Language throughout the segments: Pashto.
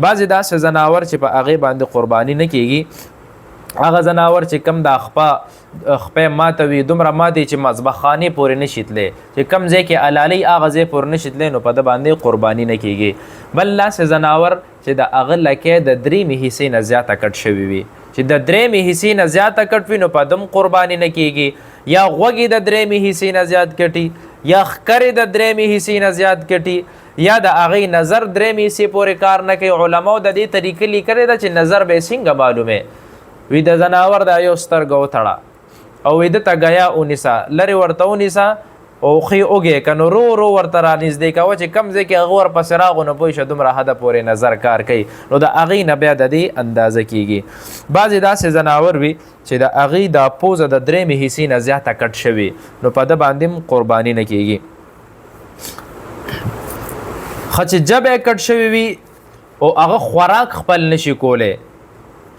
بعضې داسې زناور چې په هغې باندې قرباني نه کیږي هغه زناور چې کم د خپې ماته وي دومره ماتې چې مذبحخانې پورې نشي تللی چې کم ځای کې علالۍ هغه ځای پورې نشي تللی نو په ده باندې قرباني نه کیږي بل داسې زناور چې د هغه لکۍ د درېمې حصې نه زیاته کټ شوي وي چې د درېمې حصې نه زیاته کټ وي نو په دم قرباني نه کیږي یا غوږې د درېمې حصې نه زیات کټي یا ښکرې د درېمې حصې نه زیات کټي یا د هغې نظر درېمې حصې پورې کار نه کوي علماو د دې طریقې لیکلې ده چې نظر به یې څنګه معلومې وي د زناور دا یو سترګه وتړه او ده ته ګیا ونیسه لرې ورته ونیسه او ښې اوږې که نو رو رو ورته رانږدې کوه چې کم ځای کې هغه ورپسې راغو نو پوه شه دومره حده پورې نظر کار کوي نو د هغې نه بیا د دې اندازه کیږي بعضې داسې زناور وي چې د هغې دا پوزه د درېمې حصې نه زیاته کټ شوي نو په ده باندې هم قرباني نه کیږي ښه چې جبه یې کټ شوي وي او هغه خوراک خپل نشي کولی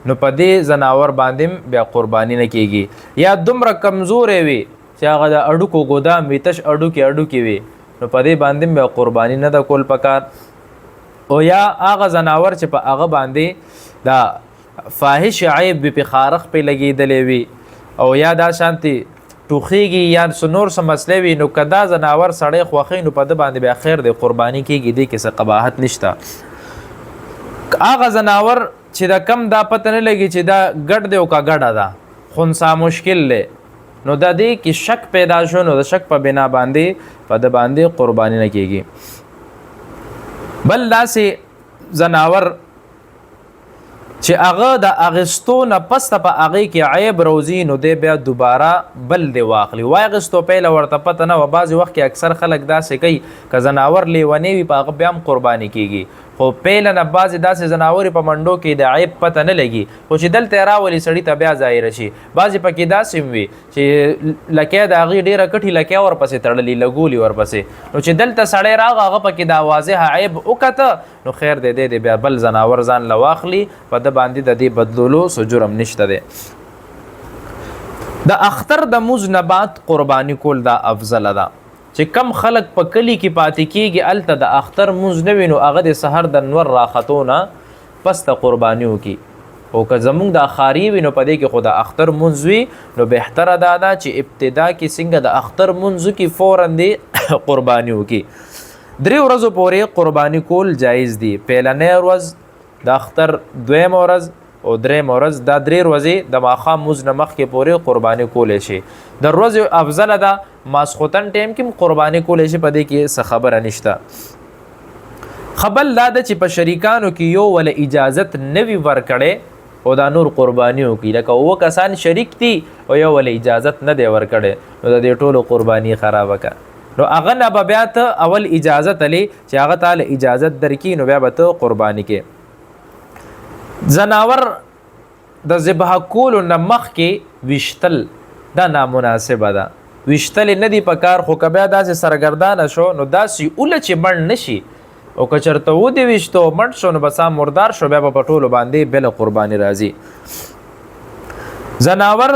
نو په دې زناور باندې بیا قرباني نه کیږي یا دومره کمزوری وي چې هغه د اډوکو ګودام وي تش اډوکې وي نو په دې باندې بیا قرباني نه ده کول پکار او یا هغه زناور چې په هغه باندې دا فاحش عیب وي پې خارخ پې لګېدلی وي او یا دا شانتې ټوخېږي یا نور څه مسلې وي نو که دا زناور سړی خوښوي نو په ده باندې بیا خیر دی قرباني کېږي دې کې څه قباحت نشته هغه زناور چې دا کم دا پته نه لګي چې دا ګډ دی او که ګډه ده خنثی مشکل دی نو د دې کې شک پیدا شو نو د شک په بنا باندې په د باندې قرباني نه کیږي بل داسې زناور چې هغه د اغستو نه پس ته په هغې کې عیب روځي نو دی بیا دوباره بل دی واخلي واغستو پیله ورته پته نه وه بعضې وخت کې اکثر خلک داسې کوي که زناور لیونی وي په هغه بیا هم قرباني کیږي خو پیله نه بعضې داسې زناورې په منډو کې د عیب پته نه لګي خو چې دلته یې راولي سړي ته بیا ظاهره شي بعضې پکې داسې هم وي چې لکۍ د هغې ډېره کټي لکۍ ورپسې تړلي لګولي ورپسې نو چې دلته سړی راغه هغه پکې دا واضح عیب وکته نو خیر دی دی بیا بل زناور ځان له واخلي په ده باندې د دې بدلولو څه جرم نشته دی د اختر د مونځ نه بعد قرباني کول دا افضله ده چې کم خلک په کلي کې پاتې کېږي هلته د اختر مونځ نه وي نو هغه د سحر د نور راختو نه پس ته قرباني وکړي او که زمونږ د ښاري وي نو په دې کې خو د اختر مونځ وي نو بهتره دا ده چې ابتدا کې څنګه د اختر مونځ وکړي فورا دې قرباني وکړي 3 ورځو پورې قرباني کول جایز دي پیلنۍ ورځ د اختر 2م ورځ او 3م ورځ دا 3 ورځې د ماښام مونځ نه مخکې پورې قرباني کولی شي د ورځې افضله ده ماسخوتن ټایم کې قرباني کولی شي په دې کې څه خبره نشته خبل دا ده چې په شریکانو کې یو وله اجازت نه وي ورکړی او دا نور قرباني وکړي لکه 9 کسان شریک دي او یو وله اجازت نه دی ورکړی نو د دې ټولو قرباني خرابه کړه نو هغه نه به بیا ته اول اجازت علی چې هغه تعالی اجازت درکړي نو بیا به ته قرباني کې زناور د ذبح کولو نه مخکې ویشتل دا نامناسبه ده ویشتل نه دی پکار خو که بیا داسې سرګردانه شو نو داسې اوله چې مړ نشي او که چېرته ودې ویشتو مړ شو نو بس مردار شو بیا به په ټولو باندې بله قرباني راځي زناور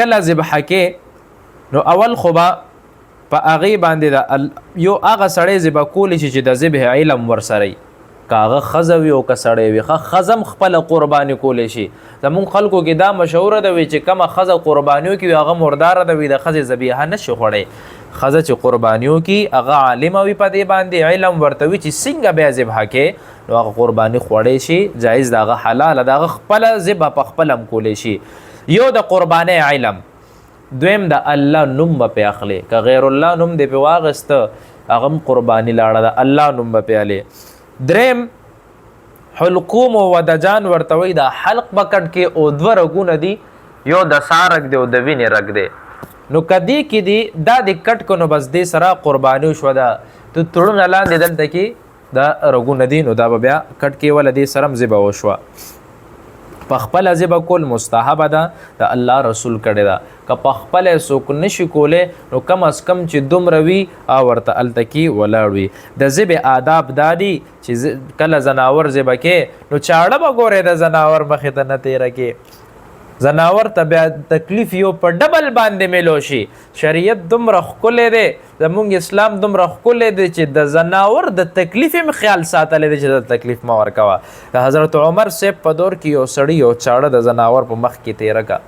کله ذبح کې نو اول خو به په هغې باندې یو هغه سړی ذبح کولی شي چې د ذبح علم ورسره وي که هغه ښځه وي او که سړی وي ښځه هم خپله قرباني کولی شي زمونږ خلکو کې دا مشهوره ده وي چې کومه ښځه قرباني وکړي هغه مرداره ده وي د ښځې ذبیحه نشي خوړی ښځه چې قرباني وکړي هغه عالمه وي په دې باندې علم ورته وي چې څنګه بیا ذبح کې نو هغه قرباني خوړی شي جایز د هغه حلاله د هغه خپله ذبح په خپله هم کولی شي یو د قربانۍ علم دویم د الله نوم به پې اخلي که غیر الله نوم دې پې واغسته هغه هم قرباني لاړه د الله نوم به پې هلې دریم حلقوم و ودجان ورته وایي دا حلق به کټ کې او 2 رګونه دي یو د سا رګ دی او د وینې رګ دی نو که دې کې دي دا د کټ کو نو بس دې سره قرباني وشوه ده ته تړونه لاندې دلته کې دا رګونه دي نو دا به بیا کټ کې وله دې سره هم ذبح وشوه په خپله ذبح کول مستحبه ده د الله رسول کړې ده که په خپله څوک نشي کولی نو کم از کم چې دومره وي او ورته هلته کې ولاړ وي د ذبح آداب دا دي چې کله زناور ذبح کې نو چاړه به ګورې د زناور مخې ته نه تېره کې زناور ته بیا تکلیف یو په ډبل باندې ملو شي. شریعت دومره ښکلی دی، زمونږ اسلام دومره ښکلی دی چې د زناور د تکلیف هم خیال ساتلی دی چې د تکلیف مه ورکوه. د حضرت عمر صاحب په دور کې یو سړي یو چاړه د زناور په مخ کې تیره که،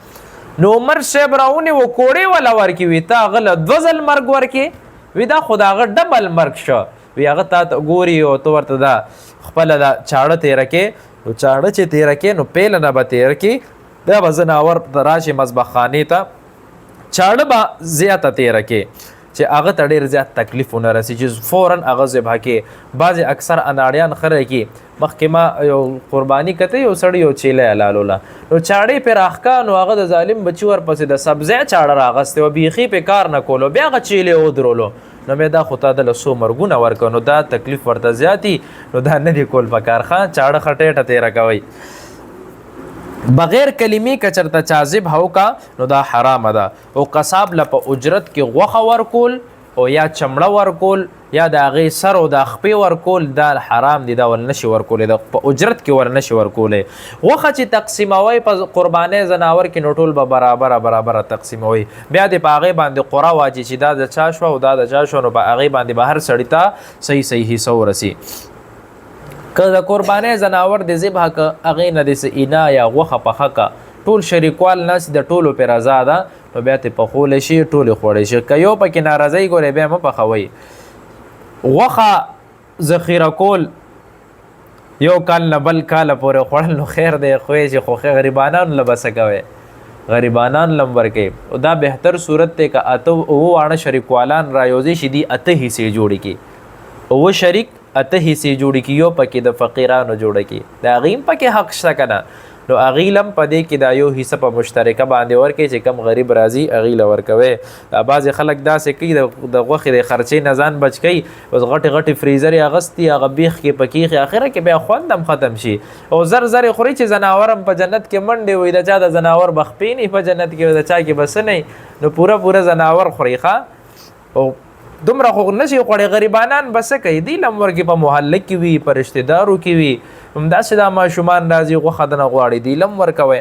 نو عمر صاحب راونیوه کوړې وله ورکړي، وي ته هغه له 2 ځل مرګ ورکړې، وي دا خو د هغه ډبل مرګ شه. وي هغه تا ته ګوري او ته ورته دا خپله دا چاړه تیره کې، نو چاړه چې تیره کې نو پیله نه به تیره کې، بیا به زناور ته راشي مذبحخانې ته، چاړه به زیاته تیره کې چې هغه ته ډېر زیات تکلیف ونه رسي چې فوراً هغه ذبح کې. بعضې اکثر اناړیان خره کې. مخکې ما یو قرباني کته یو سړی یو چیلی حلالوله، نو چاړې پرې راښکا، نو هغه د ظالم بچي ورپسې د سبزی چاړه راغستې وه، بیخي پې کار نه کولو، بیا هغه چیلی ودرولو. نو مې دا خو تا د له څو مرګونه ورکړه، نو دا تکلیف ورته زیاتي، نو دا نه دی کول پکار. ښه چاړه خټېټه تیره کوئ بغیر کلمې که چرته چا ذبح وکړه نو دا حرامه ده. او قصاب له په اجرت کې غوښه ورکول او یا چمړه ورکول یا د هغې سر او د خپې ورکول دا حرام دي، دا ورنشي ورکولی، د په اجرت کې ورنشي ورکولی. غوښه چې تقسیموئ په قربانۍ زناور کې نو ټول به برابره تقسیموئ، بیا دې په هغې باندې قرعه واچي چې دا د چا شوه او دا د چا شوه، نو په هغې باندې به هر سړي ته صحیح حصه ورسي. که د قربانۍ زناور د ذبح که هغې نه د څه اینا یا غوښه پخه که، ټول شریکوال ناست د ټولو پې رضا ده، نو بیا ترې پخولی شي، ټولې خوړی شي. که یو پکې ناراضۍ ګورئ بیا مه پخوئ. غوښه ذخیره کول یو کال نه بل کاله پورې خوړل نو خیر دی، خو یې چې خو غریبانانو له به څه کوئ، غریبانان له هم ورکوئ. دا بهتر صورت دی که 8 واړه شریکوالان رایوځی شي، دي 8 حصې جوړې کړي، 9 شریک 8 حصې جوړې کړي، یو پکې د فقیرانو جوړه کړي، د هغې هم پکې حق شته که نه، نو هغې له هم په دې کې دا یو حصه په مشترکه باندې ورکوي چې کم غریب راځي هغې له ورکوئ. بعضې خلک داسې کوي د غوښې د خرچې نه ځان بچ کوي، اوس غټې فریزر یې اغستي، هغه بیخ کې پکې ایښي، اخره کې بیا خوند هم ختم شي او زر یې خوري چې زناور هم په جنت کې منډې وي، د چا د زناور به خپې نه په جنت کې، د چا کې به څه نه، نو پوره زناور خوري. ښه او دومره خو نشي خوړی، غریبانان به څه کوي، دی لم ورکې په محله کې وي، په رشتهدارو کې وي، همداسې دا ماشومان راځي غوښه دنه غواړي، دی لم ورکوئ.